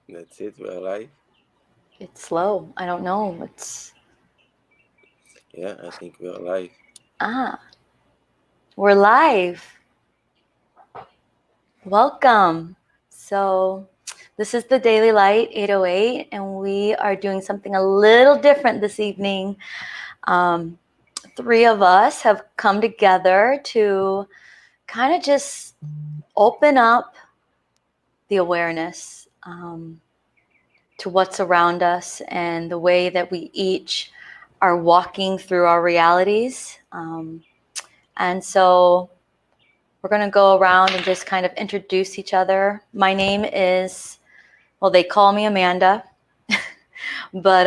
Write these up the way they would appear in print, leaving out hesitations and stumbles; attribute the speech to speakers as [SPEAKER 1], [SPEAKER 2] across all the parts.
[SPEAKER 1] That's it. We're alive.
[SPEAKER 2] It's slow. I don't know.
[SPEAKER 1] Yeah, I think we're alive.
[SPEAKER 2] Ah, we're live. Welcome. So, this is the Daily Light 808, and we are doing something a little different this evening. Um, Three of us have come together to kind of just open up the awareness to what's around us and the way that we each are walking through our realities. And so we're going to go around and just kind of introduce each other. My name is, well, they call me Amanda, but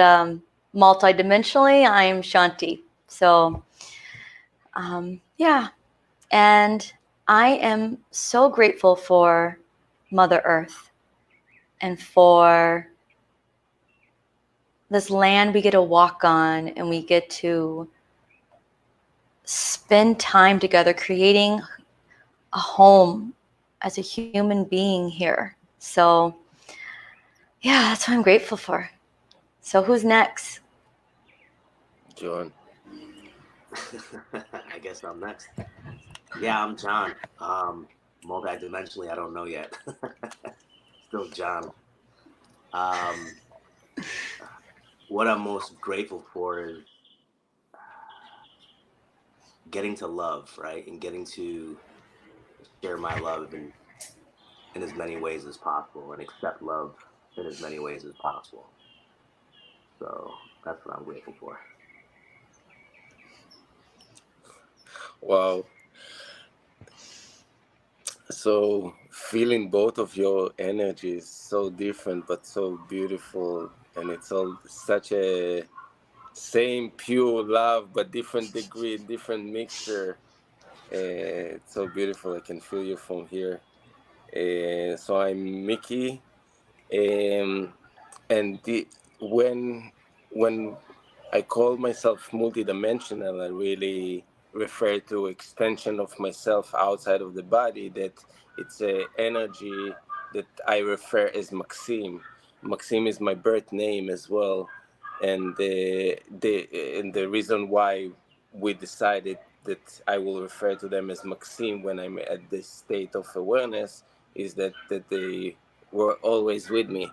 [SPEAKER 2] multidimensionally, I'm Shanti. So, yeah. And I am so grateful for Mother Earth and for this land we get to walk on and we get to spend time together creating a home as a human being here. So, yeah, that's what I'm grateful for. So, who's next?
[SPEAKER 1] John.
[SPEAKER 3] I guess I'm next. Yeah, I'm John. Multidimensionally, I don't know yet. Still John. Um, what I'm most grateful for is getting to love, right? And getting to share my love in as many ways as possible and accept love in as many ways as possible. So that's what I'm grateful for.
[SPEAKER 1] Wow. So feeling both of your energies so different but so beautiful, and it's all such a same pure love but different degree, different mixture. It's so beautiful. I can feel you from here. So I'm Miki. Um, and when I call myself multidimensional, I really refer to extension of myself outside of the body. That it's a energy that I refer as Maxim. Maxim is my birth name as well, and the reason why we decided that I will refer to them as Maxim when I'm at this state of awareness is that they were always with me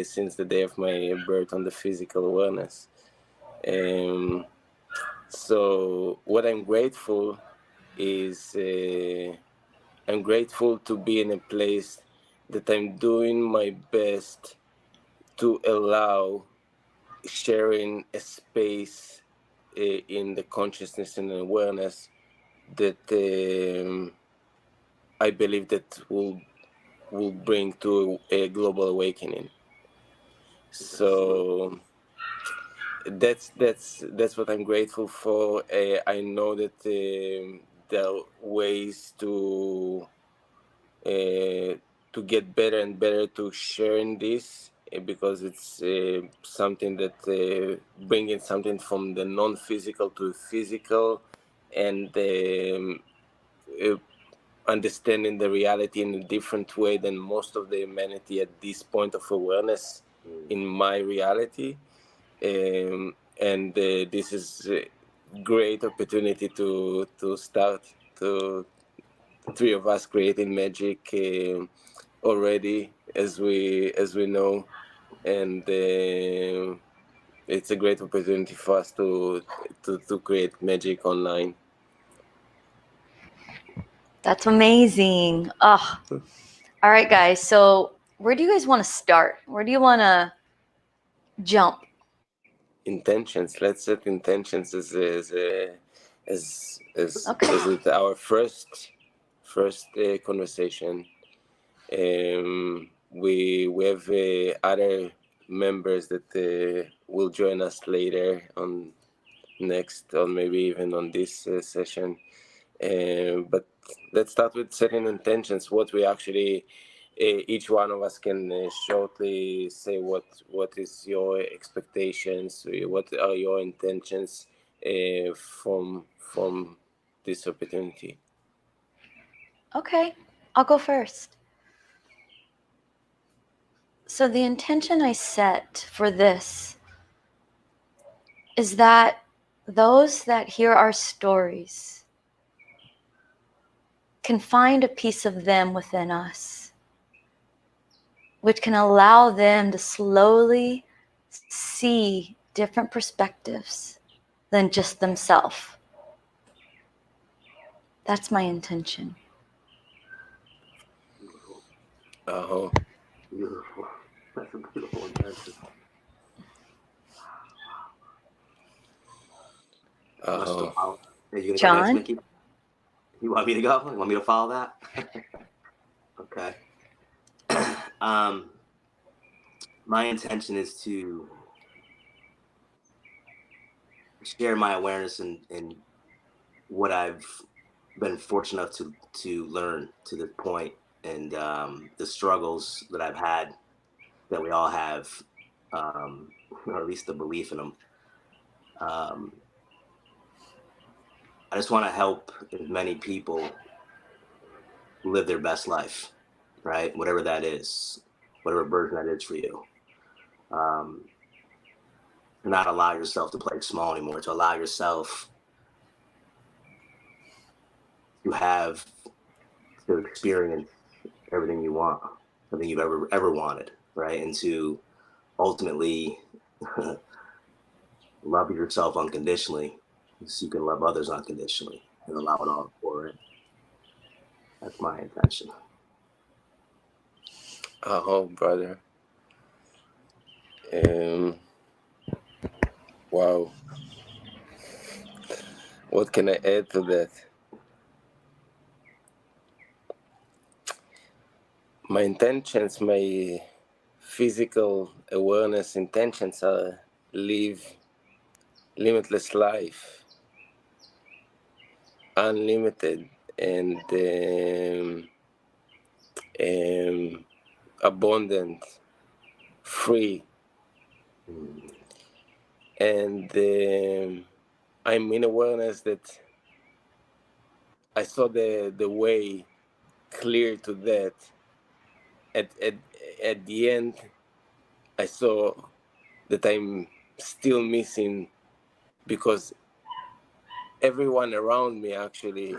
[SPEAKER 1] since the day of my birth on the physical awareness. Um, so what I'm grateful is I'm grateful to be in a place that I'm doing my best to allow sharing a space in the consciousness and awareness that I believe that will bring to a global awakening.
[SPEAKER 3] Absolutely.
[SPEAKER 1] So that's what I'm grateful for. I know that there are ways to get better and better to sharing this because it's something that bringing something from the non-physical to physical and uh, understanding the reality in a different way than most of the humanity at this point of awareness
[SPEAKER 3] Mm.
[SPEAKER 1] in my reality. And this is a great opportunity to start to three of us creating magic already as we know, and it's a great opportunity for us to create magic online.
[SPEAKER 2] That's amazing. Oh, all right, guys. So, where do you guys want to start? Where do you want to jump?
[SPEAKER 1] Intentions. Let's set intentions as
[SPEAKER 2] Okay.
[SPEAKER 1] with our first conversation. We have other members that will join us later on next, or maybe even on this session. But let's start with setting intentions. What we actually, each one of us can shortly say what is your expectations, what are your intentions from this opportunity.
[SPEAKER 2] Okay. I'll go first. So the intention I set for this is that those that hear our stories can find a piece of them within us, which can allow them to slowly see different perspectives than just themselves. That's my intention.
[SPEAKER 3] Beautiful.
[SPEAKER 1] Uh-huh.
[SPEAKER 3] Beautiful. That's a beautiful intention. Much to
[SPEAKER 1] Uh-huh.
[SPEAKER 3] follow. Are you gonna go next,
[SPEAKER 2] John?
[SPEAKER 3] Miki? You want me to go? You want me to follow that? Okay. um, my intention is to share my awareness in what I've been fortunate enough to learn to this point, and the struggles that I've had, that we all have, or at least the belief in them. Um, I just want to help as many people live their best life, right? Whatever that is, whatever version that is for you. Um, to not allow yourself to play small anymore, to allow yourself to have, to experience everything you want, everything you've ever wanted, right? And to ultimately love yourself unconditionally, so you can love others unconditionally and allow it all to pour in. That's my intention.
[SPEAKER 1] Uh-huh, brother. Um, wow. What can I add to that? My intentions, my physical awareness intentions are live limitless life, unlimited, and abundant, free,
[SPEAKER 3] Mm.
[SPEAKER 1] and I'm in awareness that I saw the way clear to that. At the end, I saw that I'm still missing because everyone around me actually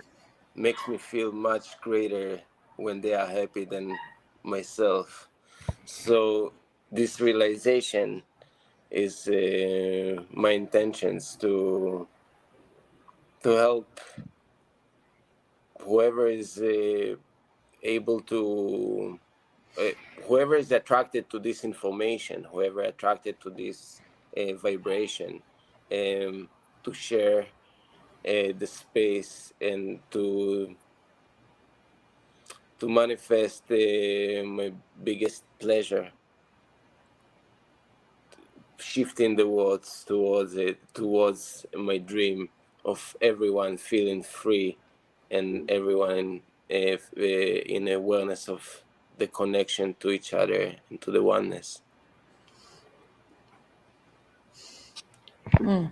[SPEAKER 1] makes me feel much greater when they are happy than myself. So this realization is my intentions to help whoever is able to uh, whoever is attracted to this information, whoever attracted to this vibration, to share the space and to manifest my biggest pleasure, shifting the words towards my dream of everyone feeling free and everyone in awareness of the connection to each other and to the oneness.
[SPEAKER 2] Mm.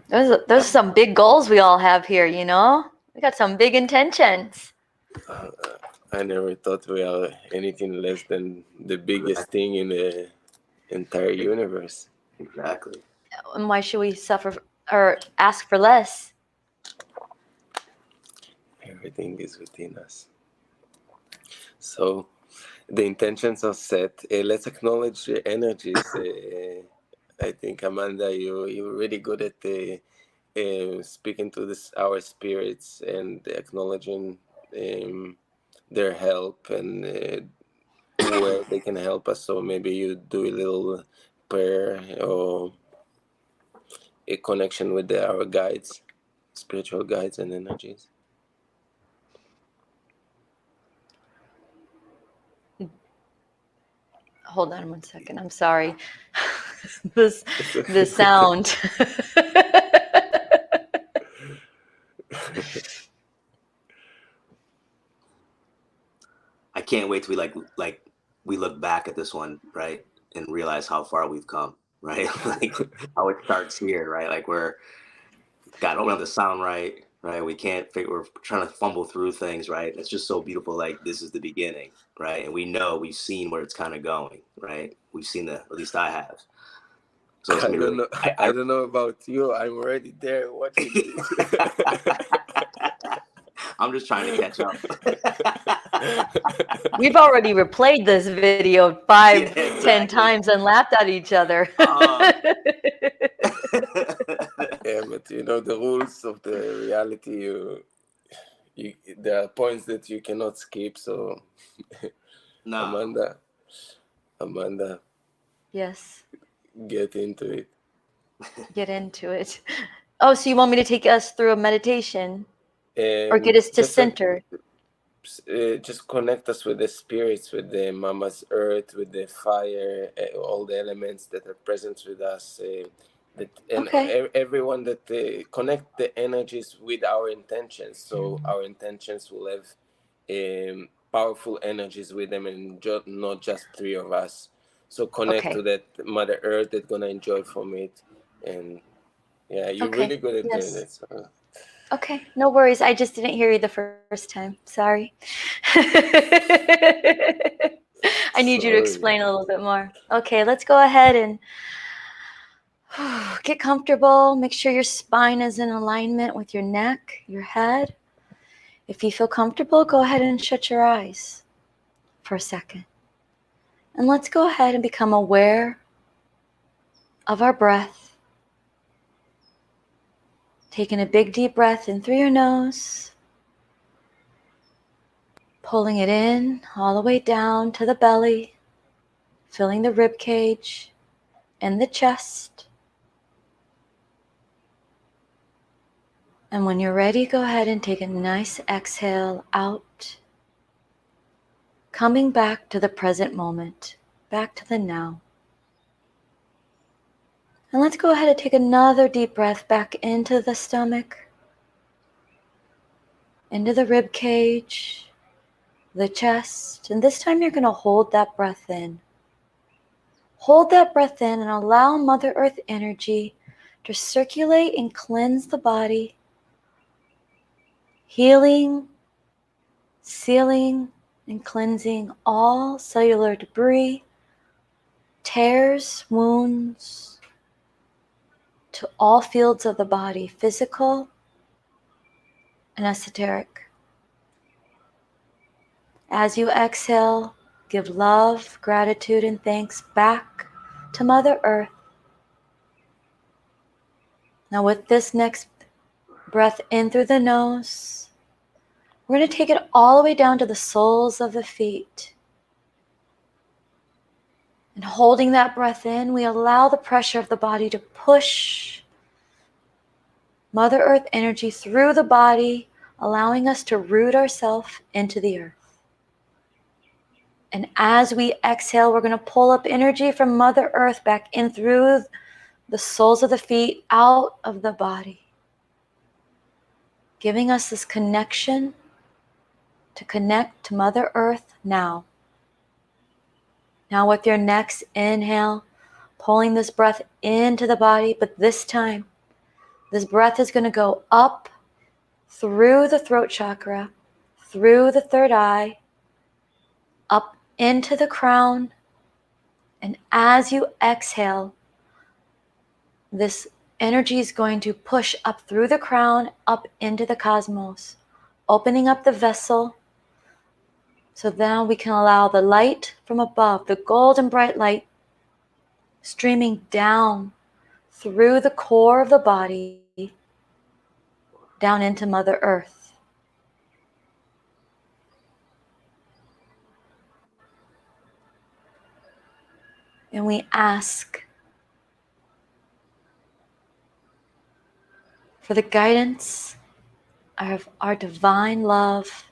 [SPEAKER 2] Those are some big goals we all have here, you know? We got some big intentions.
[SPEAKER 1] uh, I never thought we are anything less than the biggest thing in the entire universe.
[SPEAKER 3] Exactly.
[SPEAKER 2] And why should we suffer or ask for less?
[SPEAKER 1] Everything is within us. So the intentions are set. Let's acknowledge the energies. I think Amanda, you're really good at speaking to this our spirits and acknowledging um, their help and where they can help us. So maybe you do a little prayer or a connection with our guides, spiritual guides and energies.
[SPEAKER 2] Hold on one second. I'm sorry. this the sound.
[SPEAKER 3] I can't wait till we look back at this one, right, and realize how far we've come, right? Like how it starts here, right? Like we're got to open up the sound right. right? We can't figure, we're trying to fumble through things, right? It's just so beautiful. Like, this is the beginning, right? And we know, we've seen where it's kind of going, right? We've seen at least I have. So it's
[SPEAKER 1] I
[SPEAKER 3] gonna be
[SPEAKER 1] don't
[SPEAKER 3] really,
[SPEAKER 1] know. I don't know about you. I'm already there watching this.
[SPEAKER 3] I'm just trying to catch up.
[SPEAKER 2] We've already replayed this video
[SPEAKER 3] Yeah,
[SPEAKER 2] 5, 10
[SPEAKER 3] exactly.
[SPEAKER 2] times and laughed at each other.
[SPEAKER 1] Yeah, but you know the rules of the reality. There are points that you cannot skip. So,
[SPEAKER 3] No.
[SPEAKER 1] Amanda, Amanda,
[SPEAKER 2] Yes,
[SPEAKER 1] get into it.
[SPEAKER 2] get into it. Oh, so you want me to take us through a meditation or get us to
[SPEAKER 1] Just like
[SPEAKER 2] center?
[SPEAKER 1] just connect us with the spirits, with the mama's earth, with the fire, all the elements that are present with us, that and
[SPEAKER 2] Okay.
[SPEAKER 1] everyone that connect the energies with our intentions, so our intentions will have powerful energies with them, and not just three of us. So connect to
[SPEAKER 2] Okay.
[SPEAKER 1] that mother earth that's gonna enjoy from it. And yeah, you're really
[SPEAKER 2] Okay.
[SPEAKER 1] good at doing
[SPEAKER 2] Yes.
[SPEAKER 1] it, so.
[SPEAKER 2] Okay. No worries. I just didn't hear you the first time. Sorry. I need you to explain
[SPEAKER 1] Sorry.
[SPEAKER 2] a little bit more. Okay, let's go ahead and get comfortable. Make sure your spine is in alignment with your neck, your head. If you feel comfortable, go ahead and shut your eyes for a second. And let's go ahead and become aware of our breath. Taking a big deep breath in through your nose, pulling it in all the way down to the belly, filling the rib cage and the chest. And when you're ready, go ahead and take a nice exhale out, coming back to the present moment, back to the now. And let's go ahead and take another deep breath back into the stomach, into the rib cage, the chest. And this time you're going to hold that breath in. Hold that breath in and allow Mother Earth energy to circulate and cleanse the body, healing, sealing, and cleansing all cellular debris, tears, wounds, to all fields of the body, physical and esoteric. As you exhale, give love, gratitude, and thanks back to Mother Earth. Now with this next breath in through the nose, we're going to take it all the way down to the soles of the feet. And holding that breath in, we allow the pressure of the body to push Mother Earth energy through the body, allowing us to root ourselves into the earth. And as we exhale, we're going to pull up energy from Mother Earth back in through the soles of the feet, out of the body, giving us this connection to connect to Mother Earth now. Now with your next inhale, pulling this breath into the body, but this time, this breath is going to go up through the throat chakra, through the third eye, up into the crown. And as you exhale, this energy is going to push up through the crown, up into the cosmos, opening up the vessel. So now we can allow the light from above, the golden bright light, streaming down through the core of the body, down into Mother Earth. And we ask for the guidance of our divine love,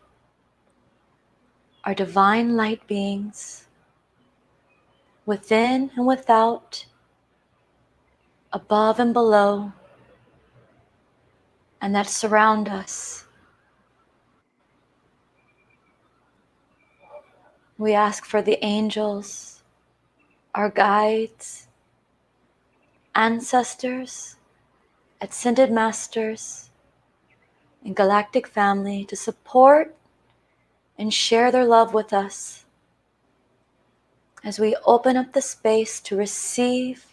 [SPEAKER 2] our divine light beings, within and without, above and below, and that surround us. We ask for the angels, our guides, ancestors, ascended masters, and galactic family to support and share their love with us as we open up the space to receive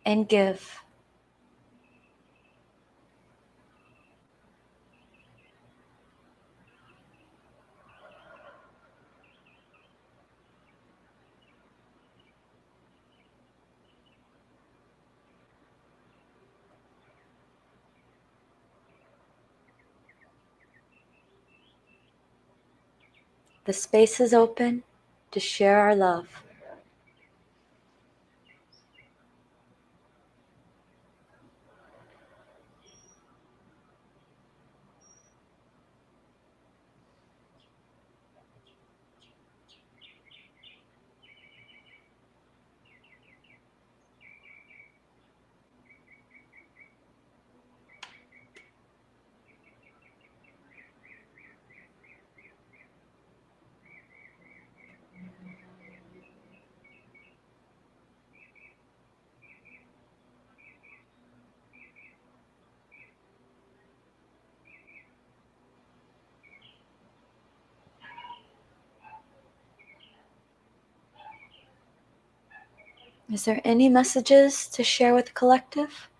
[SPEAKER 2] and give. The space is open to share our love. Is there any messages to share with the collective?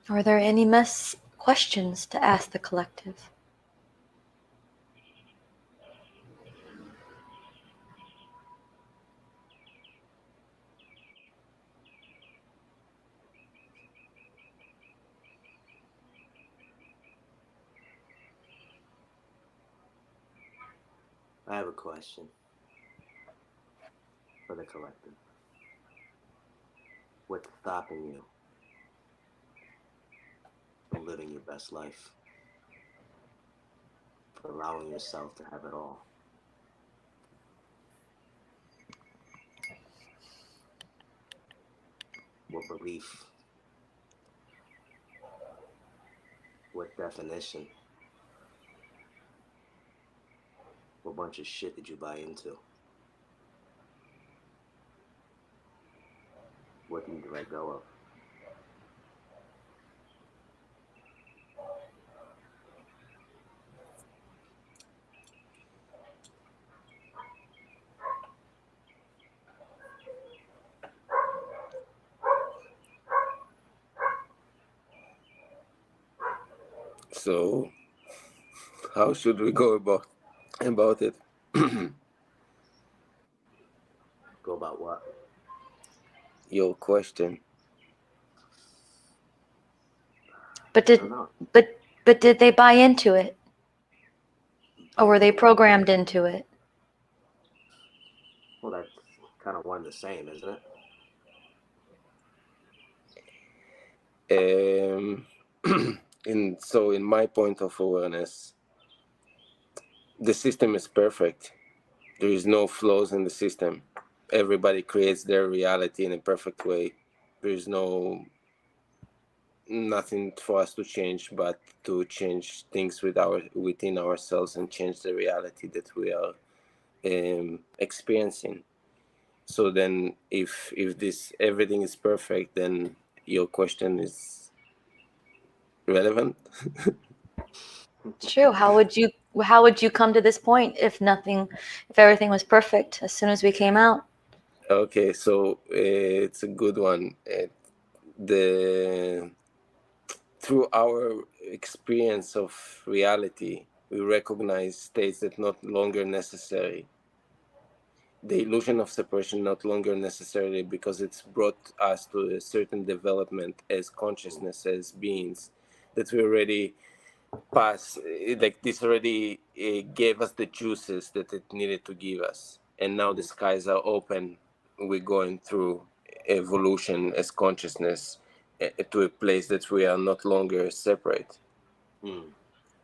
[SPEAKER 2] Are there any questions to ask the collective?
[SPEAKER 3] I have a question for the collective. What's stopping you from living your best life? For allowing yourself to have it all? What belief? What definition? What bunch of shit did you buy into? What do you need to let go of?
[SPEAKER 1] So how should we go about it?
[SPEAKER 3] Go about what?
[SPEAKER 1] Your question.
[SPEAKER 2] But
[SPEAKER 3] I
[SPEAKER 2] did
[SPEAKER 3] don't know.
[SPEAKER 2] but did they buy into it? Or
[SPEAKER 3] Buy
[SPEAKER 2] were
[SPEAKER 3] into
[SPEAKER 2] they
[SPEAKER 3] what?
[SPEAKER 2] programmed into it?
[SPEAKER 3] Well, that's kind of one and the same, isn't it?
[SPEAKER 1] Um, in my point of awareness, the system is perfect. There is no flaws in the system. Everybody creates their reality in a perfect way. There is nothing for us to change but to change things within ourselves and change the reality that we are experiencing. So then if this everything is perfect, then your question is relevant.
[SPEAKER 2] It's true. How would you come to this point if everything was perfect as soon as we came out?
[SPEAKER 1] Okay, so it's a good one. The Through our experience of reality, we recognize states that not longer necessary. The illusion of separation not longer necessarily, because it's brought us to a certain development as consciousness, as beings, that we already pass. Like this already gave us the juices that it needed to give us, and now the skies are open. We're going through evolution as consciousness to a place that we are not longer separate.
[SPEAKER 3] Mm.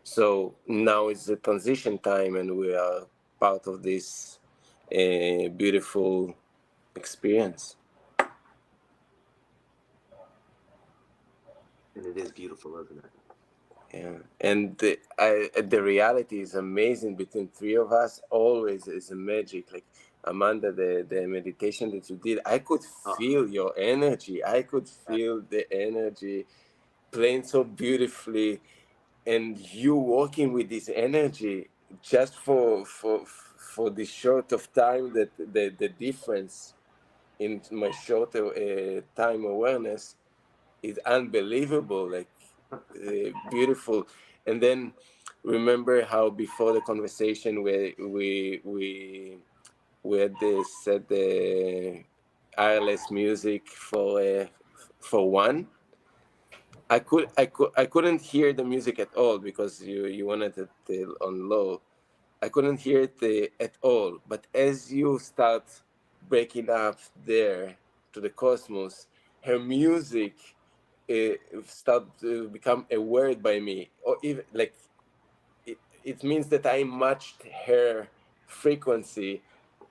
[SPEAKER 1] So now is the transition time, and we are part of this beautiful experience.
[SPEAKER 3] And it is beautiful, isn't it?
[SPEAKER 1] Yeah, and the reality is amazing between three of us. Always is a magic. Like Amanda, the meditation that you did, I could
[SPEAKER 3] Oh,
[SPEAKER 1] feel your energy. I could feel the energy playing so beautifully, and you working with this energy just for the short of time, that the difference in my shorter time awareness is unbelievable, like beautiful. And then remember how before the conversation where we had this set the ILS music for one. I couldn't hear the music at all because you wanted it on low. I couldn't hear it at all. But as you start breaking up there to the cosmos, her music start to become a word by me, or even like it means that I matched her frequency,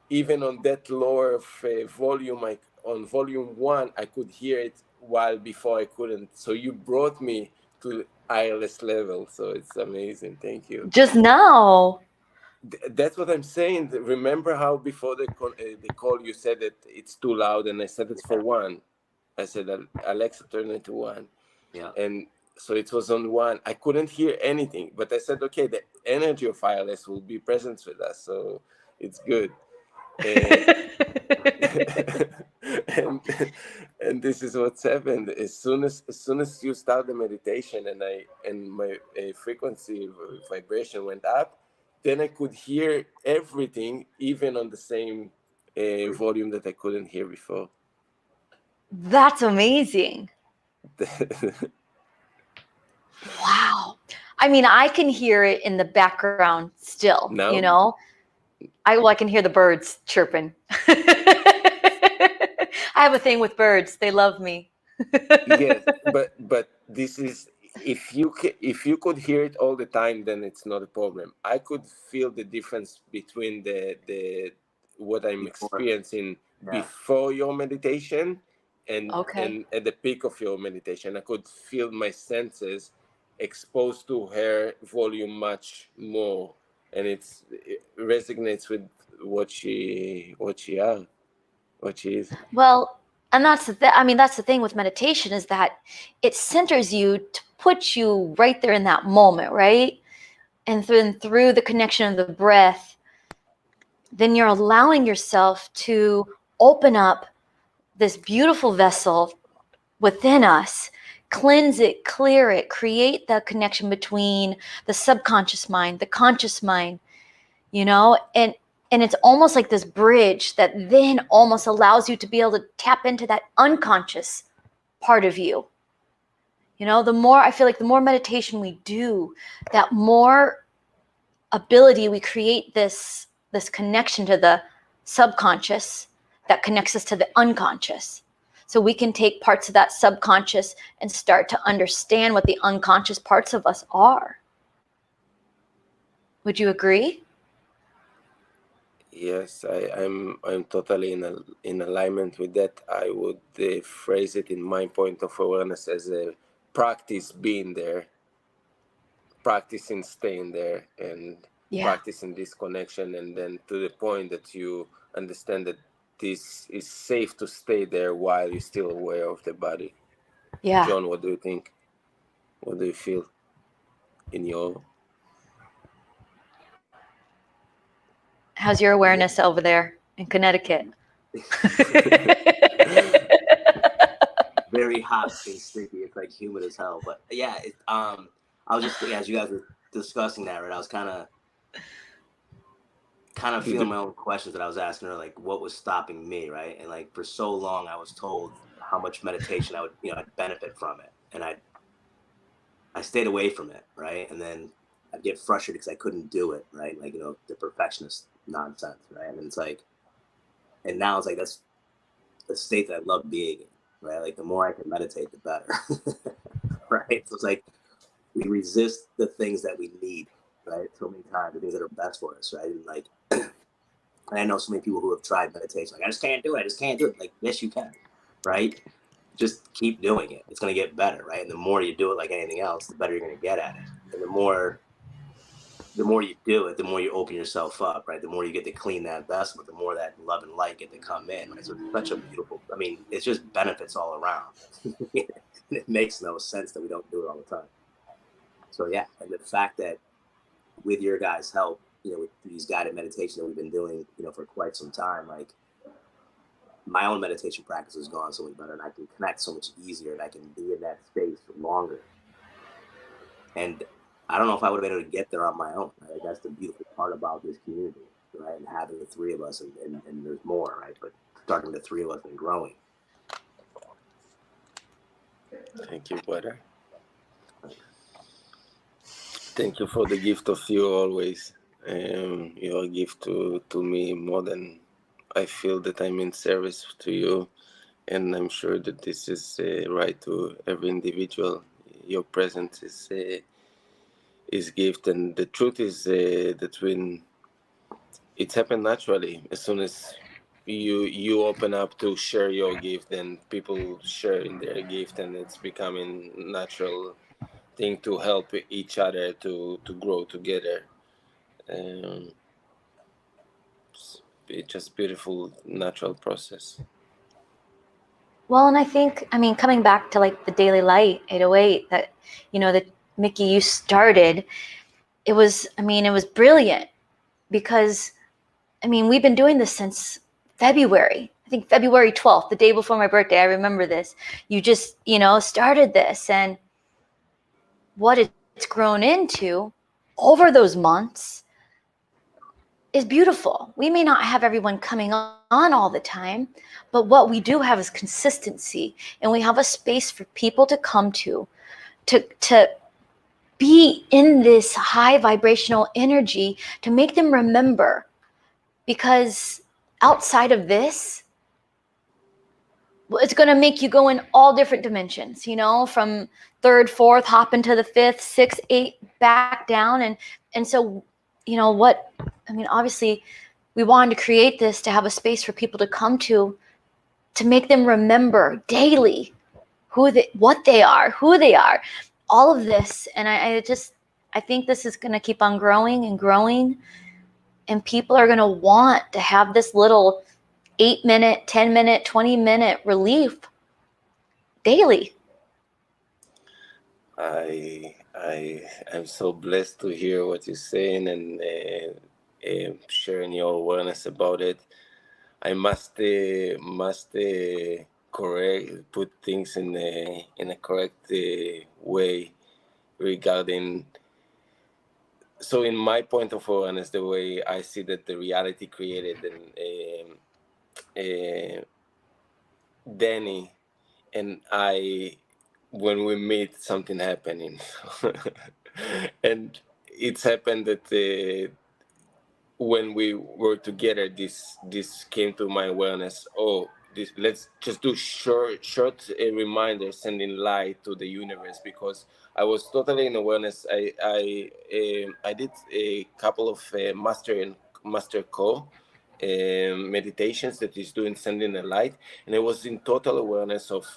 [SPEAKER 1] even on that lower volume. On volume one, I could hear it, while before I couldn't. So you brought me to ILS level. So it's amazing. Thank you.
[SPEAKER 2] Just now.
[SPEAKER 1] That's what I'm saying. Remember how before the call you said that it's too loud, and I said it's for one. I said, Alexa, turn it to one,
[SPEAKER 3] yeah.
[SPEAKER 1] and so it was on one. I couldn't hear anything, but I said, okay, the energy of ILS will be present with us, so it's good. And and and this is what's happened. As soon as you start the meditation, and my frequency vibration went up, then I could hear everything, even on the same volume that I couldn't hear before.
[SPEAKER 2] That's amazing. Wow. I mean, I can hear it in the background still, you
[SPEAKER 1] Now,
[SPEAKER 2] know? I can hear the birds chirping. I have a thing with birds. They love me.
[SPEAKER 1] yes, but this is, if you could hear it all the time, then it's not a problem. I could feel the difference between the what I'm
[SPEAKER 3] Before.
[SPEAKER 1] experiencing
[SPEAKER 3] Yeah.
[SPEAKER 1] before your meditation,
[SPEAKER 2] Okay.
[SPEAKER 1] and at the peak of your meditation. I could feel my senses exposed to her volume much more, and it resonates with what she is.
[SPEAKER 2] Well, and I mean, that's the thing with meditation is that it centers you to put you right there in that moment, right? And then through the connection of the breath, then you're allowing yourself to open up this beautiful vessel within us, cleanse it, clear it, create the connection between the subconscious mind, the conscious mind, you know, and it's almost like this bridge that then almost allows you to be able to tap into that unconscious part of you. You know, the more I feel like the more meditation we do, that more ability we create this connection to the subconscious that connects us to the unconscious. So we can take parts of that subconscious and start to understand what the unconscious parts of us are. Would you agree?
[SPEAKER 1] Yes, I'm totally in alignment with that. I would phrase it in my point of awareness as a practice being there, practicing staying there, and
[SPEAKER 2] Yeah.
[SPEAKER 1] practicing this connection, and then to the point that you understand that this is safe to stay there while you're still aware of the body.
[SPEAKER 2] Yeah.
[SPEAKER 1] John, what do you think? What do you feel in your?
[SPEAKER 2] How's your awareness over there in Connecticut?
[SPEAKER 3] Very hot and sticky. It's like humid as hell. But yeah, I was just thinking as you guys were discussing that, right? I was kind of feeling my own questions that I was asking her, like what was stopping me, right? And like for so long, I was told how much meditation I would, I'd benefit from it, and I stayed away from it, right? And then I'd get frustrated because I couldn't do it, right? Like the perfectionist nonsense, right? And it's like, and now it's like that's the state that I love being in, right? Like the more I can meditate, the better, right? So it's like we resist the things that we need, right? So many times, the things that are best for us, right? And like, and I know so many people who have tried meditation, like I just can't do it. I just can't do it. Like, yes, you can, right? Just keep doing it. It's going to get better, right? And the more you do it, like anything else, the better you're going to get at it. And the more the more you do it, the more you open yourself up, right? The more you get to clean that vessel, but the more that love and light get to come in, right? So it's such a beautiful, I mean, it's just benefits all around. It makes no sense that we don't do it all the time. So yeah, and the fact that with your guys' help, with these guided meditations that we've been doing, for quite some time, like my own meditation practice has gone so much better, and I can connect so much easier, and I can be in that space for longer. And I don't know if I would have been able to get there on my own. Right? Like, that's the beautiful part about this community, right? And having the three of us, and there's more, right? But starting the three of us and growing.
[SPEAKER 1] Thank you, brother.
[SPEAKER 3] Thanks.
[SPEAKER 1] Thank you for the gift of you always. Your gift to me more than I feel that I'm in service to you, and I'm sure that this is right to every individual. Your presence is gift, and the truth is that when it's happened naturally, as soon as you open up to share your gift, then people share in their gift, and it's becoming natural thing to help each other to grow together. Um, it's just beautiful natural process.
[SPEAKER 2] Well, and I think, I mean, coming back to like the Daily Light 808 that, that Miki, you started, it was brilliant because, we've been doing this since February. I think February 12th, the day before my birthday. I remember this. You just, started this, and what it's grown into over those months is beautiful. We may not have everyone coming on all the time, but what we do have is consistency, and we have a space for people to come to be in this high vibrational energy, to make them remember. Because outside of this, it's going to make you go in all different dimensions, from third, fourth, hop into the fifth, six, eight, back down. And so, obviously we wanted to create this to have a space for people to come to make them remember daily what they are, who they are, all of this. And I think this is going to keep on growing and growing, and people are going to want to have this little 8-minute, 10-minute, 20-minute relief daily.
[SPEAKER 1] I'm so blessed to hear what you're saying, and sharing your awareness about it. I must correct put things in a correct way regarding. So, in my point of awareness, the way I see that the reality created, and Danny and I, when we meet, something happening, and it's happened that when we were together, this came to my awareness. Oh, this, let's just do short reminders, sending light to the universe, because I was totally in awareness. I did a couple of master co meditations that is doing sending a light, and I was in total awareness of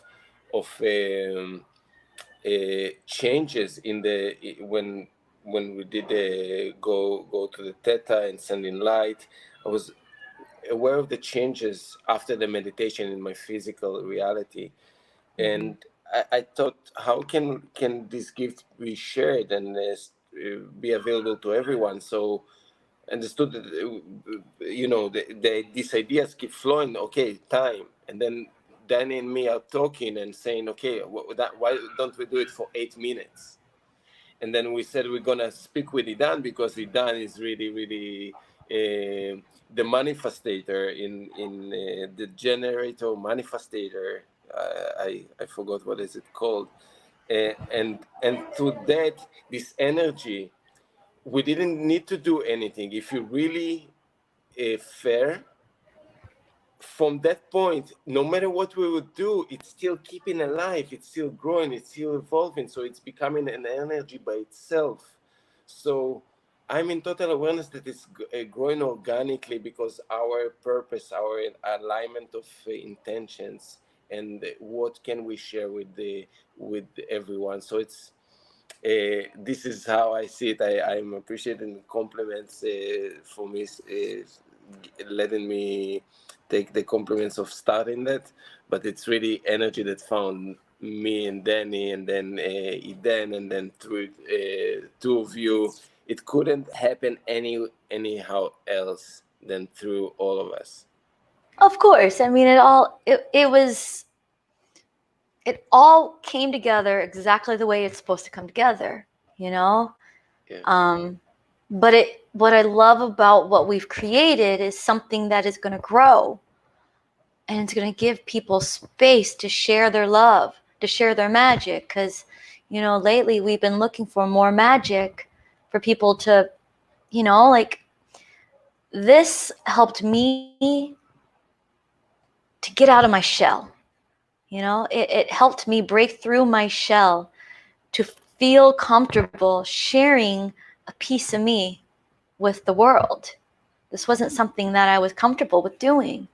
[SPEAKER 1] changes in the when we did go to the theta and sending light. I was aware of the changes after the meditation in my physical reality, and I thought, how can this gift be shared and be available to everyone? So understood that these ideas keep flowing. Okay, time. And then Danny and me are talking and saying, okay, why don't we do it for 8 minutes? And then we said we're gonna speak with Idan, because Idan is really, really the manifestator in the generator manifestator. I forgot what is it called, and through that, this energy, we didn't need to do anything. If you really fair, from that point, no matter what we would do, it's still keeping alive, it's still growing, it's still evolving. So it's becoming an energy by itself. So I'm in total awareness that it's growing organically, because our purpose, our alignment of intentions, and what can we share with everyone. So this is how I see it. I'm appreciating compliments for me, letting me take the compliments of starting that. But it's really energy that found me and Danny, and then Eden, and then through two of you. It couldn't happen anyhow else than through all of us.
[SPEAKER 2] Of course. I mean, it all came together exactly the way it's supposed to come together, you know?
[SPEAKER 1] Yeah.
[SPEAKER 2] But what I love about what we've created is something that is going to grow, and it's going to give people space to share their love, to share their magic. Because, lately we've been looking for more magic for people to, like, this helped me to get out of my shell. It helped me break through my shell to feel comfortable sharing a piece of me with the world. This wasn't something that I was comfortable with doing.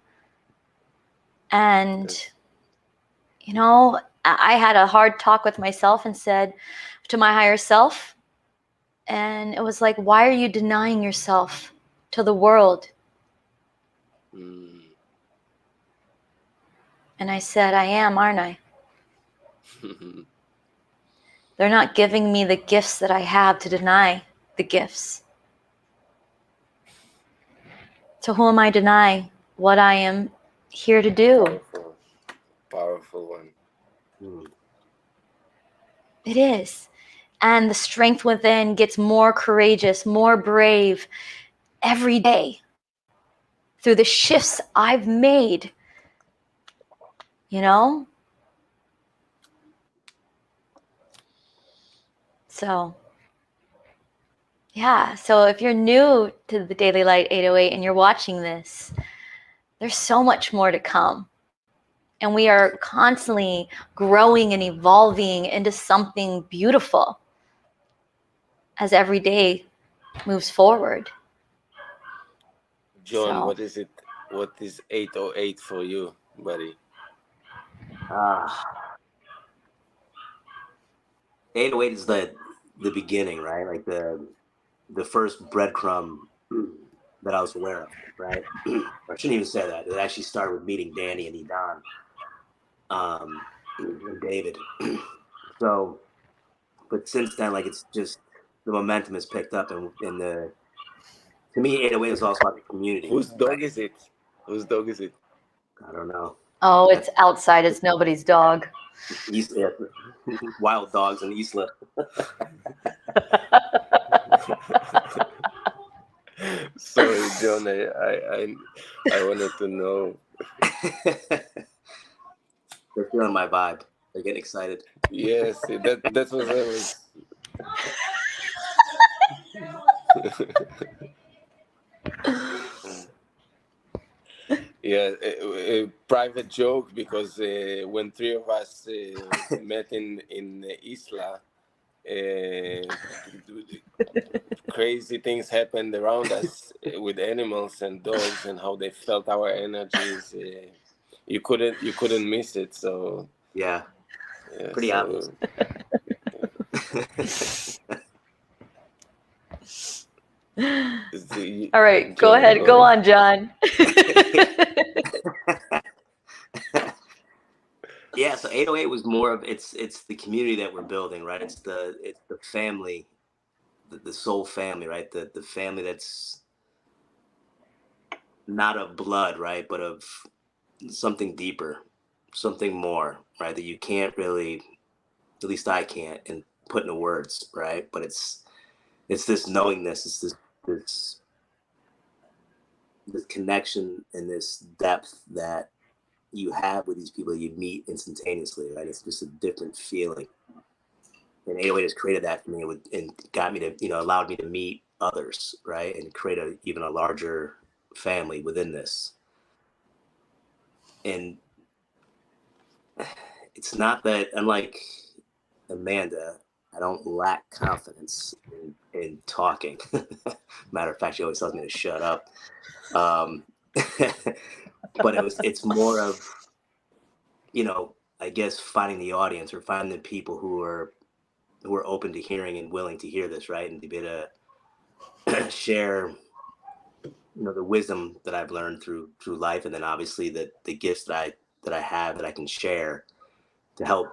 [SPEAKER 2] And, I had a hard talk with myself and said to my higher self, and it was like, why are you denying yourself to the world?
[SPEAKER 1] Mm.
[SPEAKER 2] And I said, I am, aren't I? They're not giving me the gifts that I have to deny the gifts. So who am I denying what I am here to do?
[SPEAKER 1] Powerful one.
[SPEAKER 2] It is. And the strength within gets more courageous, more brave every day through the shifts I've made, you know? So, yeah. So if you're new to the Daily Light 808 and you're watching this, there's so much more to come. And we are constantly growing and evolving into something beautiful as every day moves forward.
[SPEAKER 1] John,
[SPEAKER 2] So,
[SPEAKER 1] what is it? What is 808 for you, buddy?
[SPEAKER 3] 808 is the beginning, right? Like the first breadcrumb that I was aware of, right? I shouldn't even say that. It actually started with meeting Danny and Edan, and David. So, but since then, like, it's just the momentum has picked up, and to me, 808 is also about the community.
[SPEAKER 1] Whose dog
[SPEAKER 3] Right?
[SPEAKER 1] is it? Whose dog is it?
[SPEAKER 3] I don't know.
[SPEAKER 2] oh, it's outside. It's nobody's dog.
[SPEAKER 3] Yeah, wild dogs in Isla.
[SPEAKER 1] Sorry, John. I wanted to know.
[SPEAKER 3] They're feeling my vibe. They're getting excited.
[SPEAKER 1] Yes, that was I was. Yeah, a private joke, because when three of us met in Isla, uh, crazy things happened around us with animals and dogs, and how they felt our energies. You couldn't miss it. So
[SPEAKER 3] Yeah,
[SPEAKER 1] yeah,
[SPEAKER 3] pretty obvious.
[SPEAKER 1] so
[SPEAKER 2] All right, go
[SPEAKER 1] John,
[SPEAKER 2] ahead. Go on, John.
[SPEAKER 3] Yeah, so 808 was more of it's the community that we're building, right? It's the family, the soul family, right? The family that's not of blood, right? But of something deeper, something more, right? That you can't really, at least I can't, and put into words, right? But it's this knowingness, it's this this connection and this depth that you have with these people that you meet instantaneously, right? It's just a different feeling. And 808 has created that for me and got me to, allowed me to meet others, right? And create even a larger family within this. And it's not that, unlike Amanda, I don't lack confidence in talking. Matter of fact, she always tells me to shut up. But it's more of, I guess, finding the audience or finding the people who are who are open to hearing and willing to hear this, right? And to be able to share, the wisdom that I've learned through life, and then obviously the gifts that I have that I can share to help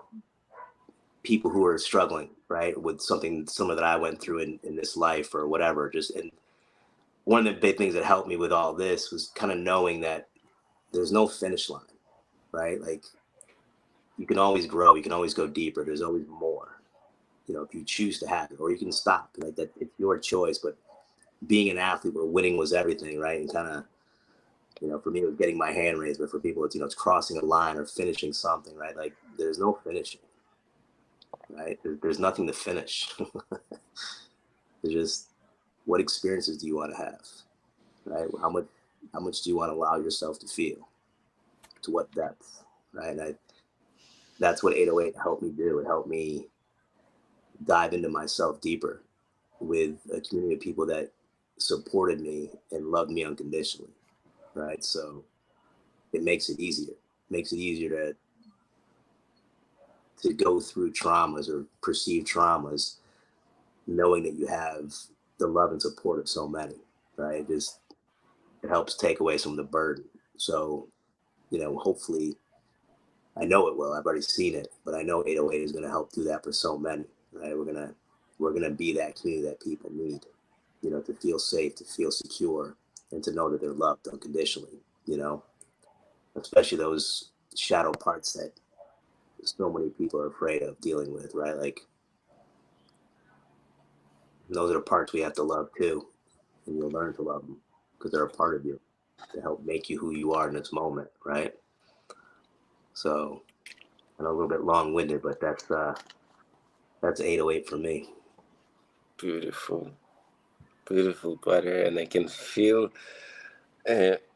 [SPEAKER 3] people who are struggling, right, with something similar that I went through in this life or whatever. Just, and one of the big things that helped me with all this was kind of knowing that there's no finish line, right? Like, you can always grow, you can always go deeper. There's always more, if you choose to have it, or you can stop. Like that, it's your choice. But being an athlete where winning was everything, right? And kind of, for me, it was getting my hand raised, but for people, it's, it's crossing a line or finishing something, right? Like, there's no finishing, right? There's nothing to finish. There's just, what experiences do you want to have, right? How much do you want to allow yourself to feel? To what depth, right? And that's what 808 helped me do. It helped me dive into myself deeper with a community of people that supported me and loved me unconditionally, right? So it makes it easier. It makes it easier to go through traumas or perceived traumas, knowing that you have the love and support of so many, right? It helps take away some of the burden. So, hopefully, I know it will. I've already seen it, but I know 808 is going to help do that for so many, right? We're gonna be that community that people need, to feel safe, to feel secure, and to know that they're loved unconditionally, especially those shadow parts that so many people are afraid of dealing with, right? Like, those are the parts we have to love too, and you'll learn to love them because they're a part of you to help make you who you are in this moment, right? So, I know a little bit long-winded, but that's 808 for me.
[SPEAKER 1] Beautiful, beautiful, brother, and I can feel.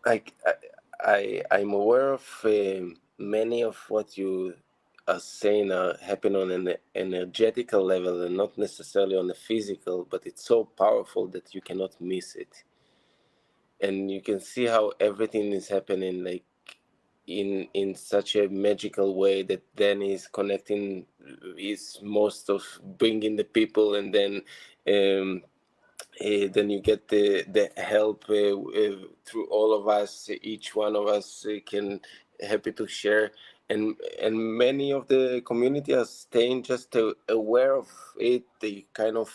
[SPEAKER 1] Like I'm aware of many of what you are saying are happen on an energetical level and not necessarily on the physical, but it's so powerful that you cannot miss it, and you can see how everything is happening like in such a magical way that then is connecting is most of bringing the people, and then you get the help through all of us. Each one of us can happy to share, and many of the community are staying just aware of it. They kind of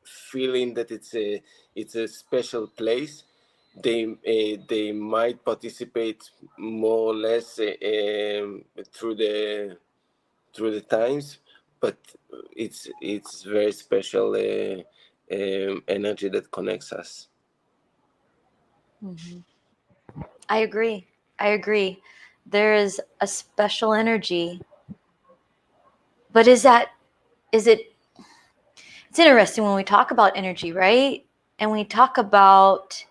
[SPEAKER 1] feeling that it's a special place. They might participate more or less through the times, but it's very special energy that connects us.
[SPEAKER 2] Mm-hmm. I agree. I agree. There is a special energy, but is it, it's interesting when we talk about energy, right? And we talk about,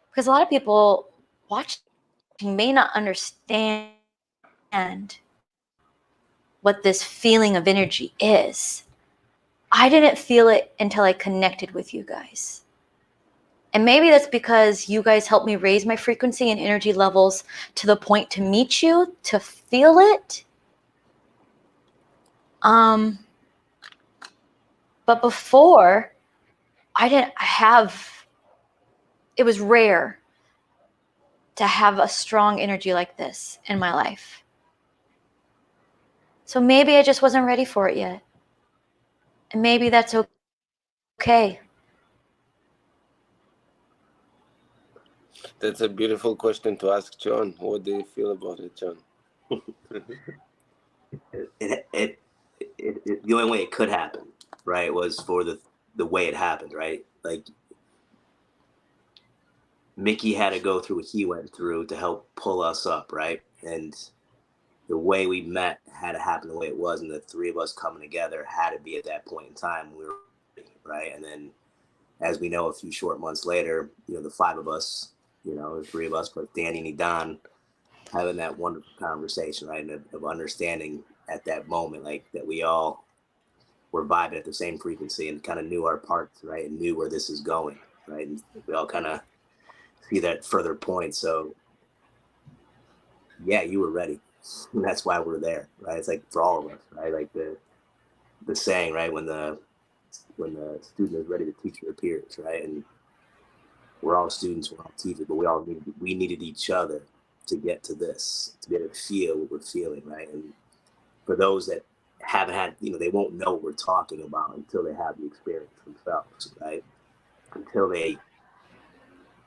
[SPEAKER 2] because a lot of people watching may not understand what this feeling of energy is. I didn't feel it until I connected with you guys. And maybe that's because you guys helped me raise my frequency and energy levels to the point to meet you, to feel it. Um, but before, I didn't have, it was rare to have a strong energy like this in my life. So maybe I just wasn't ready for it yet. And maybe that's okay.
[SPEAKER 1] That's a beautiful question to ask John. What do you feel about it, John?
[SPEAKER 3] The only way it could happen, right, was for the way it happened, right? Like, Mickey had to go through what he went through to help pull us up, right? And the way we met had to happen the way it was, and the three of us coming together had to be at that point in time we were ready, right? And then, as we know, a few short months later, the five of us, the three of us plus Danny and Don, having that wonderful conversation, right, of understanding at that moment, like, that we all were vibing at the same frequency and kind of knew our parts, right, and knew where this is going, right, and we all kind of see that further point. So yeah, you were ready. And that's why we're there, right? It's like for all of us, right? Like the saying, right? When the student is ready to teach their peers, right? And we're all students, we're all teachers, but we needed each other to get to this, to be able to feel what we're feeling, right? And for those that haven't had, they won't know what we're talking about until they have the experience themselves, right? Until they,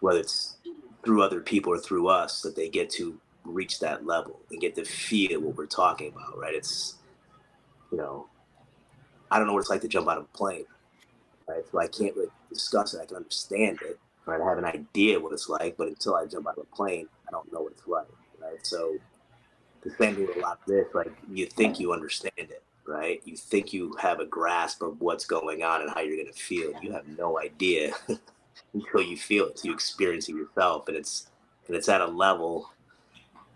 [SPEAKER 3] whether it's through other people or through us, that they get to reach that level and get to feel what we're talking about, right? It's, you know, I don't know what it's like to jump out of a plane, right? So I can't really discuss it. I can understand it, right? I have an idea what it's like, but until I jump out of a plane, I don't know what it's like, right? So the same thing with a lot of this, like you think you understand it, right? You think you have a grasp of what's going on and how you're going to feel. You have no idea until you feel it, you experience it yourself, and it's at a level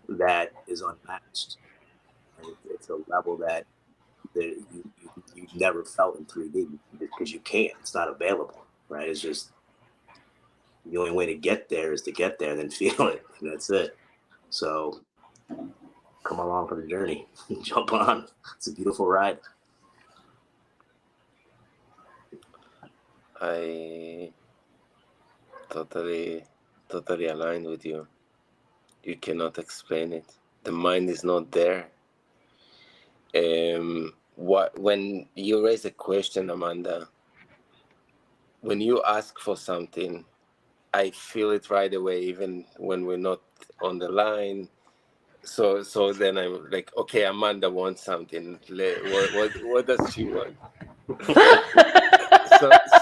[SPEAKER 3] that is unmatched. And it's a level that you never felt in 3D because you can't. It's not available, right? It's just the only way to get there is to get there and then feel it, and that's it. So come along for the journey. Jump on. It's a beautiful ride.
[SPEAKER 1] I totally, totally aligned with you. You cannot explain it. The mind is not there. What when you raise a question, Amanda, when you ask for something, I feel it right away, even when we're not on the line. So then I'm like, okay, Amanda wants something. What does she want?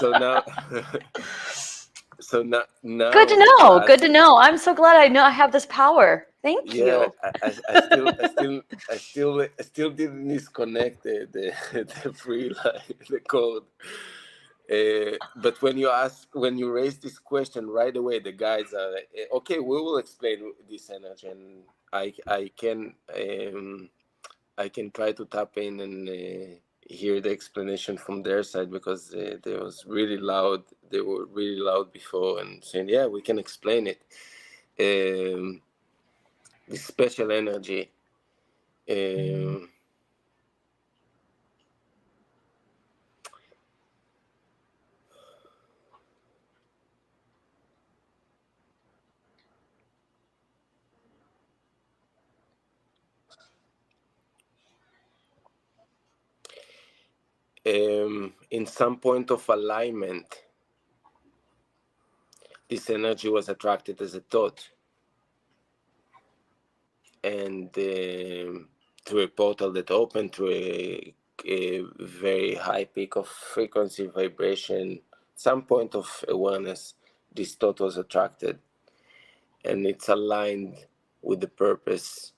[SPEAKER 1] So now so
[SPEAKER 2] Good
[SPEAKER 1] now
[SPEAKER 2] to
[SPEAKER 1] that you
[SPEAKER 2] know. Good
[SPEAKER 1] ask,
[SPEAKER 2] to know. I'm so glad I know I have this power. Thank
[SPEAKER 1] yeah,
[SPEAKER 2] you.
[SPEAKER 1] I still didn't disconnect the free line, the code. But when you raise this question right away, the guys are like, okay, we will explain this energy, and I can try to tap in and hear the explanation from their side, because they was really loud. They were really loud before and saying, yeah, we can explain it. The special energy. Um, in some point of alignment, this energy was attracted as a thought, and through a portal that opened through a very high peak of frequency vibration, some point of awareness, this thought was attracted, and it's aligned with the purpose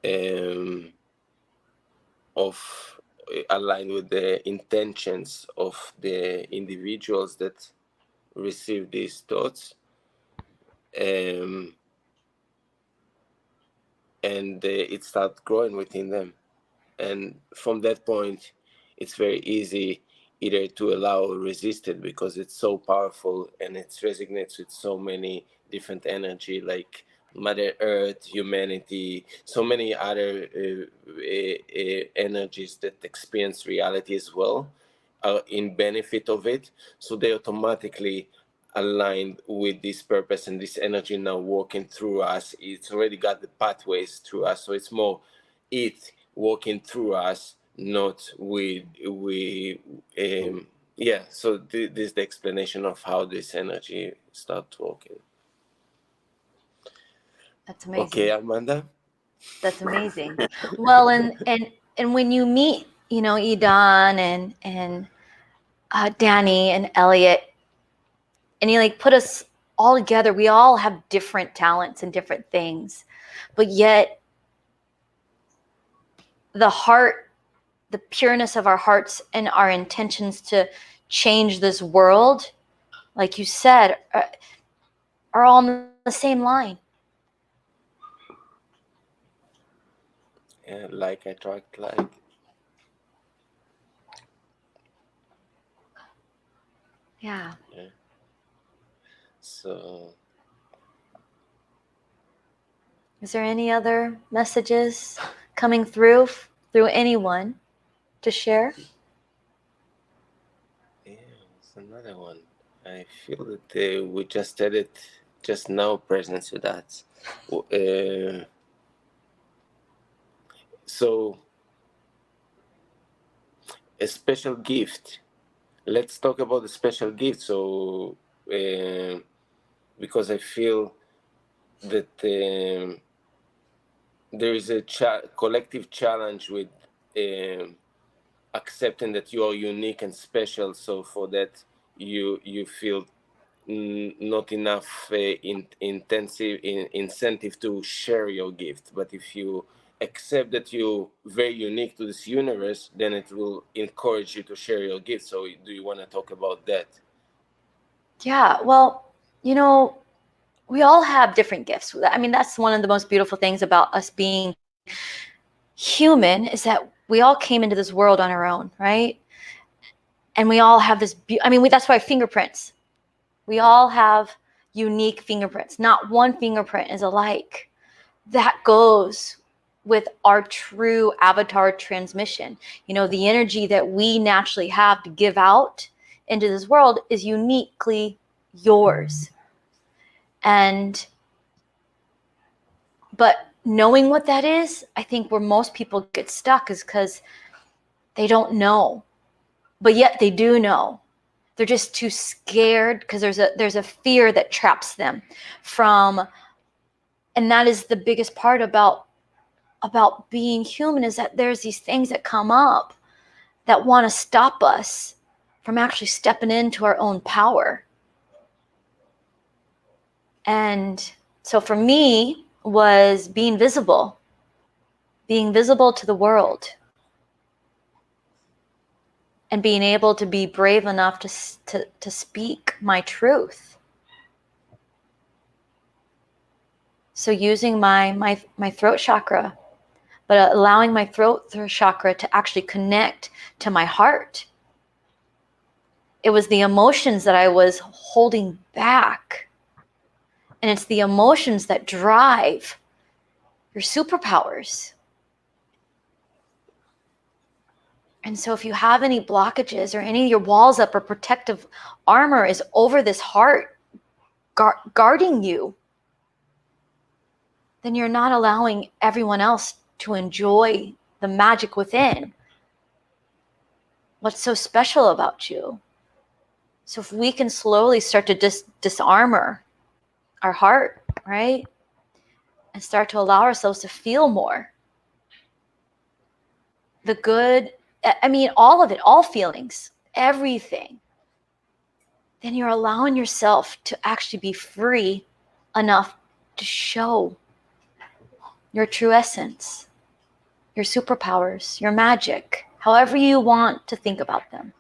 [SPEAKER 1] um, of aligned with the intentions of the individuals that receive these thoughts, um, and it starts growing within them. And from that point, it's very easy either to allow or resist it, because it's so powerful and it resonates with so many different energy, like Mother Earth, humanity, so many other energies that experience reality as well, are in benefit of it. So they automatically aligned with this purpose, and this energy now walking through us. It's already got the pathways through us, so it's more it walking through us, not we yeah. So this is the explanation of how this energy start walking.
[SPEAKER 2] That's
[SPEAKER 1] Okay,
[SPEAKER 2] amazing.
[SPEAKER 1] Amanda.
[SPEAKER 2] That's amazing. Well, and when you meet, Idan and Danny and Elliot, and you like put us all together, we all have different talents and different things, but yet the heart, the pureness of our hearts and our intentions to change this world, like you said, are all on the same line.
[SPEAKER 1] Yeah, like attract like.
[SPEAKER 2] Yeah.
[SPEAKER 1] Yeah. So
[SPEAKER 2] Is there any other messages coming through anyone? to share?
[SPEAKER 1] Yeah, it's another one. I feel that we just said it just now, presence with that. So, a special gift. Let's talk about the special gift. So, because I feel that there is a collective challenge with accepting that you are unique and special. So for that, you feel not enough incentive to share your gift. But if you accept that you're very unique to this universe, then it will encourage you to share your gift. So do you want to talk about that?
[SPEAKER 2] Yeah, well, we all have different gifts. I mean, that's one of the most beautiful things about us being human is that we all came into this world on our own, right? And we all have this, that's why fingerprints. We all have unique fingerprints. Not one fingerprint is alike. That goes with our true avatar transmission. The energy that we naturally have to give out into this world is uniquely yours. But knowing what that is, I think where most people get stuck is because they don't know, but yet they do know. They're just too scared because there's a fear that traps them from, and that is the biggest part about being human, is that there's these things that come up that want to stop us from actually stepping into our own power. And so for me was being visible to the world, and being able to be brave enough to speak my truth. So using my throat chakra, but allowing my throat chakra to actually connect to my heart. It was the emotions that I was holding back. And it's the emotions that drive your superpowers. And so if you have any blockages or any of your walls up or protective armor is over this heart guarding you, then you're not allowing everyone else to enjoy the magic within. What's so special about you? So if we can slowly start to disarmor our heart, right? And start to allow ourselves to feel more. The good, all of it, all feelings, everything. Then you're allowing yourself to actually be free enough to show your true essence, your superpowers, your magic, however you want to think about them.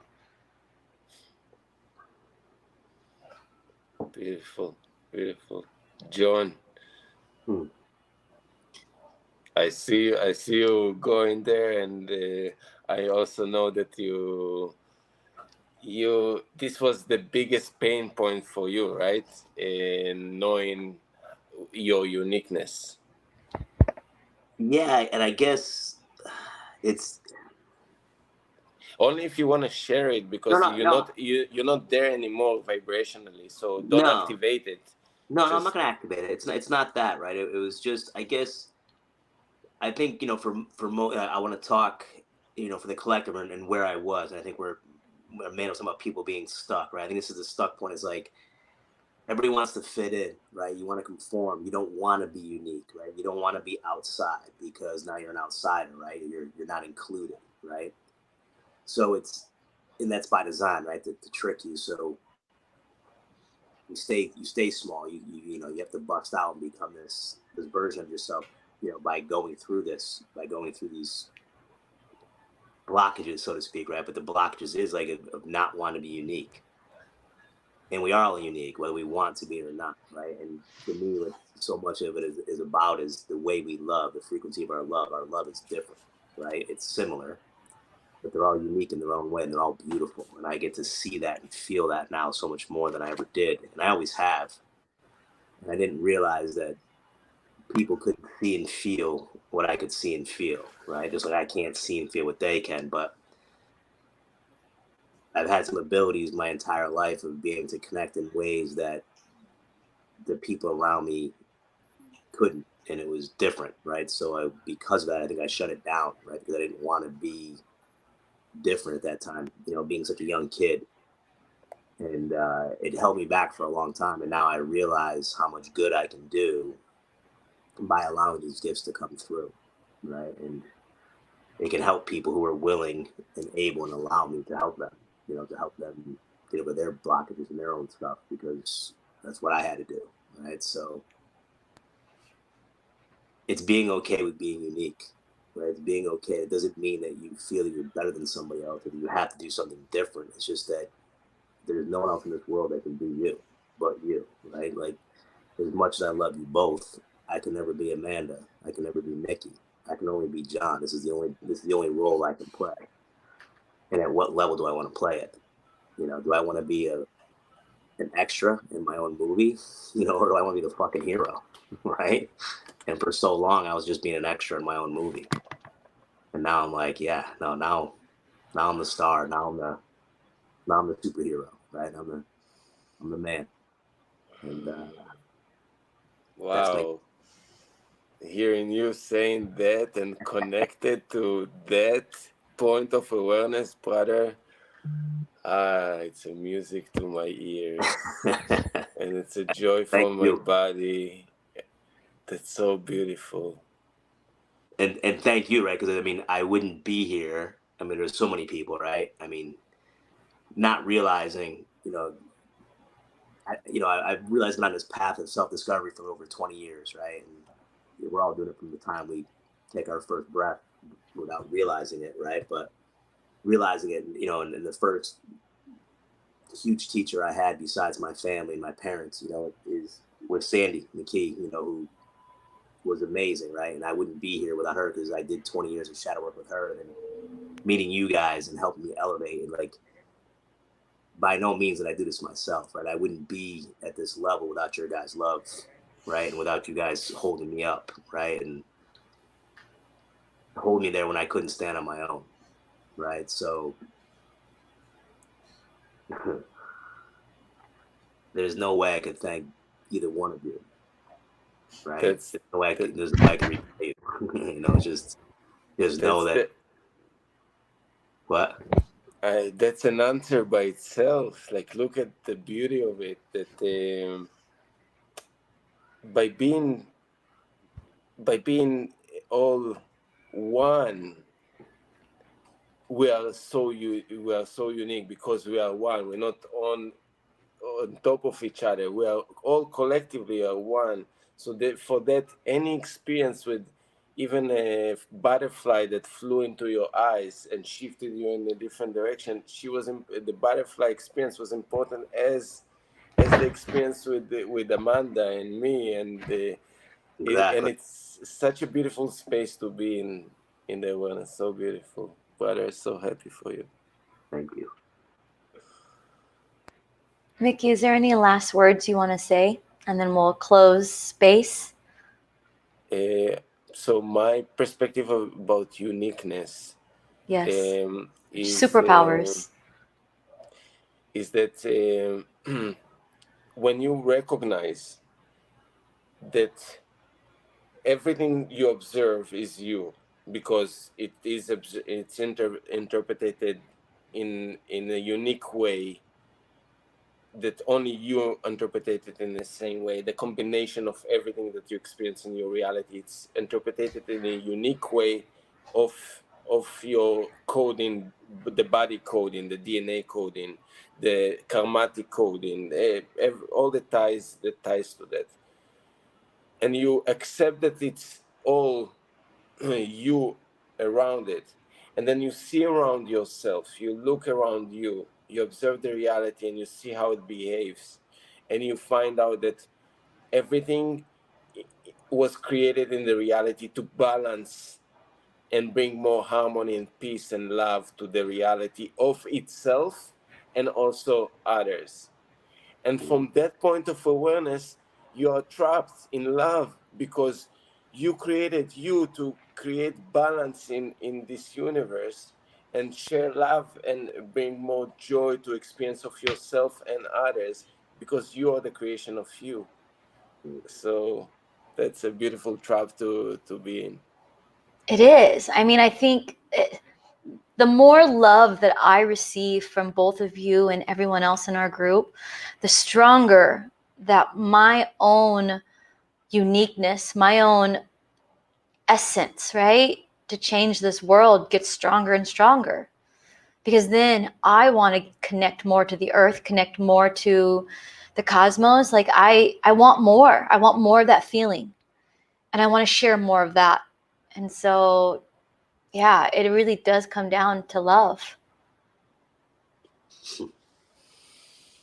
[SPEAKER 1] Beautiful, beautiful. John, I see you going there, and I also know that this was the biggest pain point for you, right? In knowing your uniqueness.
[SPEAKER 3] Yeah, and I guess it's
[SPEAKER 1] only if you want to share it, because you're not there anymore vibrationally, so don't activate it.
[SPEAKER 3] No, I'm not gonna activate it. It's not that, right? It was just, I guess, I think, I want to talk, for the collective and where I was, and I think we're man was talking about people being stuck, right? I think this is the stuck point. Is like everybody wants to fit in, right? You want to conform. You don't want to be unique, right? You don't want to be outside, because now you're an outsider, right? You're not included, right? So and that's by design, right? To trick you. So you stay small. You have to bust out and become this version of yourself, by going through these blockages, so to speak, right? But the blockages is like of not wanting to be unique. And we are all unique, whether we want to be or not, right? And to me, what so much of it is about is the way we love, the frequency of our love. Our love is different, right? It's similar, but they're all unique in their own way, and they're all beautiful. And I get to see that and feel that now so much more than I ever did. And I always have. And I didn't realize that people could see and feel what I could see and feel, right? Just like I can't see and feel what they can. But I've had some abilities my entire life of being able to connect in ways that the people around me couldn't, and it was different, right? So because of that, I think I shut it down, right? Because I didn't want to be different at that time, being such a young kid, and it held me back for a long time. And now I realize how much good I can do by allowing these gifts to come through, right? And it can help people who are willing and able and allow me to help them, to help them get over their blockages and their own stuff, because that's what I had to do, right? So it's being okay with being unique, right? It's being okay. It doesn't mean that you feel that you're better than somebody else or that you have to do something different. It's just that there's no one else in this world that can be you but you, right? Like, as much as I love you both, I can never be Amanda. I can never be Miki. I can only be John. This is the only role I can play. And at what level do I want to play it? Do I want to be an extra in my own movie, or do I want to be the fucking hero, right? And for so long, I was just being an extra in my own movie. And now I'm like, yeah, no, now I'm the star. Now I'm the superhero, right? I'm the man. And that's my
[SPEAKER 1] Wow. Hearing you saying that and connected to that point of awareness, brother, it's a music to my ears and it's a joy
[SPEAKER 3] thank
[SPEAKER 1] for my
[SPEAKER 3] you.
[SPEAKER 1] body. That's so beautiful.
[SPEAKER 3] And thank you, right? Because I mean, I wouldn't be here. I mean, there's so many people, right? I mean, not realizing, I've realized I'm on this path of self discovery for over 20 years, right? And we're all doing it from the time we take our first breath without realizing it, right? But realizing it, and the first huge teacher I had besides my family and my parents, is with Sandy McKee, who was amazing, right? And I wouldn't be here without her because I did 20 years of shadow work with her, and then meeting you guys and helping me elevate. And like, by no means did I do this myself, right? I wouldn't be at this level without your guys' love, right? And without you guys holding me up, right? And holding me there when I couldn't stand on my own, right? So there's no way I could thank either one of you, right?
[SPEAKER 1] That's
[SPEAKER 3] There's no way I can repay you. Just know
[SPEAKER 1] that's
[SPEAKER 3] that
[SPEAKER 1] the
[SPEAKER 3] what
[SPEAKER 1] that's an answer by itself. Like, look at the beauty of it. That by being by being all one, we are so unique because we are one. We're not on top of each other. We are all collectively are one. So that for that, any experience with even a butterfly that flew into your eyes and shifted you in a different direction, the butterfly experience was important as the experience with Amanda and me, and
[SPEAKER 3] exactly.
[SPEAKER 1] it's such a beautiful space to be in the awareness. So beautiful, brother. So happy for you.
[SPEAKER 3] Thank you.
[SPEAKER 2] Mickey, is there any last words you want to say? And then we'll close space.
[SPEAKER 1] Uh, so my perspective about uniqueness
[SPEAKER 2] Yes.
[SPEAKER 1] um, is
[SPEAKER 2] Superpowers.
[SPEAKER 1] is that when you recognize that everything you observe is you, because it's interpreted in a unique way that only you interpret it in the same way. The combination of everything that you experience in your reality, it's interpreted in a unique way of your coding, the body coding, the DNA coding, the karmatic coding, all the ties that ties to that, and you accept that it's all you around it, and then you see around yourself, you look around you, you observe the reality and you see how it behaves, and you find out that everything was created in the reality to balance and bring more harmony and peace and love to the reality of itself and also others. And from that point of awareness, you are trapped in love because you created you to create balance in this universe. and share love and bring more joy to experience of yourself and others, because you are the creation of you. So that's a beautiful trap to be in.
[SPEAKER 2] It is. I mean, I think the more love that I receive from both of you and everyone else in our group, the stronger that my own uniqueness, my own essence, right, to change this world gets stronger and stronger. Because then I want to connect more to the earth, connect more to the cosmos. Like I want more. I want more of that feeling. And I want to share more of that. And so, yeah, it really does come down to love.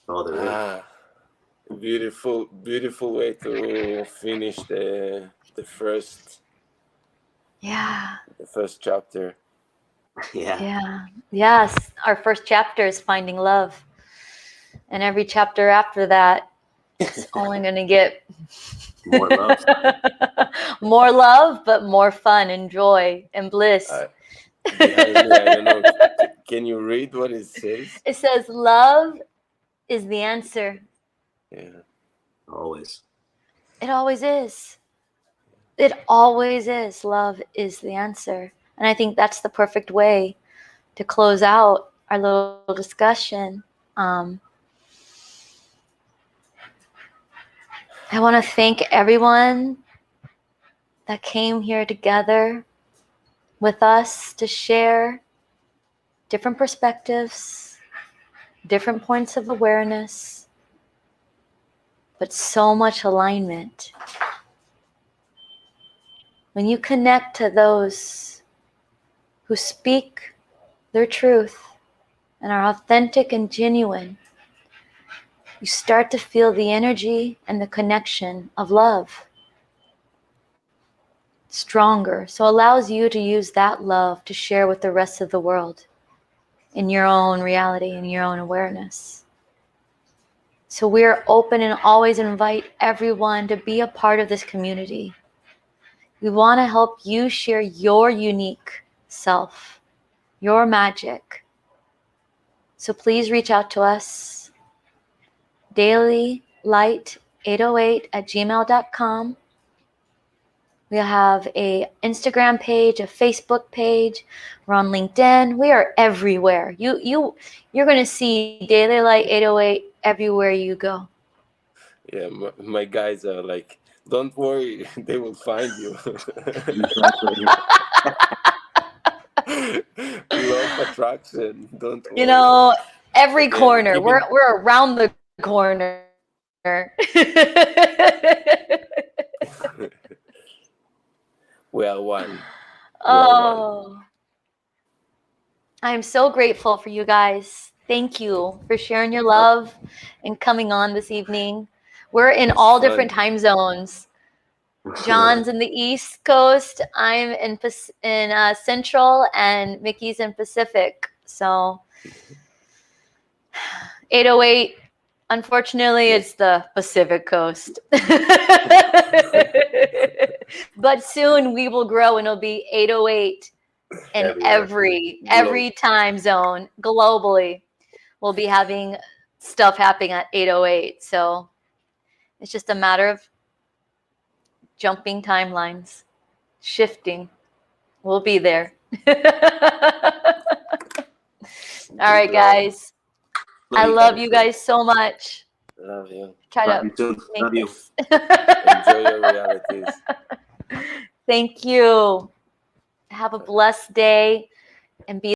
[SPEAKER 3] Oh, there is.
[SPEAKER 1] Ah, beautiful, beautiful way to finish the first
[SPEAKER 2] Yeah.
[SPEAKER 1] the first chapter.
[SPEAKER 3] Yeah.
[SPEAKER 2] Yeah. Yes. Our first chapter is finding love. And every chapter after that is only going to get
[SPEAKER 3] More love.
[SPEAKER 2] more love, but more fun and joy and bliss.
[SPEAKER 1] Behind me, I don't know. Can you read what it says?
[SPEAKER 2] It says, love is the answer.
[SPEAKER 1] Yeah.
[SPEAKER 3] Always.
[SPEAKER 2] It always is. It always is. Love is the answer. And I think that's the perfect way to close out our little discussion. I want to thank everyone that came here together with us to share different perspectives, different points of awareness, but so much alignment. When you connect to those who speak their truth and are authentic and genuine, you start to feel the energy and the connection of love stronger. So it allows you to use that love to share with the rest of the world in your own reality, in your own awareness. So we're open and always invite everyone to be a part of this community. We want to help you share your unique self, your magic. So please reach out to us, dailylight808@gmail.com. We'll have a Instagram page, a Facebook page. We're on LinkedIn. We are everywhere. You're going to see Daily Light 808 everywhere you go.
[SPEAKER 1] Yeah, my guys are like, don't worry, they will find you.
[SPEAKER 3] Exactly.
[SPEAKER 1] Law of attraction, don't
[SPEAKER 2] You
[SPEAKER 1] worry.
[SPEAKER 2] know, every
[SPEAKER 1] Again,
[SPEAKER 2] corner.
[SPEAKER 1] even
[SPEAKER 2] We're around the corner.
[SPEAKER 1] we are one. We are one.
[SPEAKER 2] Oh, I'm so grateful for you guys. Thank you for sharing your love and coming on this evening. We're in
[SPEAKER 1] It's
[SPEAKER 2] all different
[SPEAKER 1] fun.
[SPEAKER 2] time zones. John's in the East Coast. I'm in Central, and Mickey's in Pacific. So 808. Unfortunately,
[SPEAKER 1] Yeah.
[SPEAKER 2] it's the Pacific Coast. But soon we will grow and it'll be 808 in
[SPEAKER 3] Everywhere.
[SPEAKER 2] every
[SPEAKER 1] Globe.
[SPEAKER 2] time zone globally. We'll be having stuff happening at 808. So it's just a matter of jumping timelines, shifting. We'll be there. All
[SPEAKER 1] Big
[SPEAKER 2] right,
[SPEAKER 1] love.
[SPEAKER 2] guys.
[SPEAKER 3] Love
[SPEAKER 2] I
[SPEAKER 3] you
[SPEAKER 2] love
[SPEAKER 3] guys.
[SPEAKER 2] you guys so much.
[SPEAKER 1] Love you.
[SPEAKER 2] Try
[SPEAKER 3] Talk
[SPEAKER 2] to
[SPEAKER 3] to you soon.
[SPEAKER 2] make
[SPEAKER 3] Love you.
[SPEAKER 2] this.
[SPEAKER 1] Enjoy your realities.
[SPEAKER 2] Thank you. Have a blessed day and be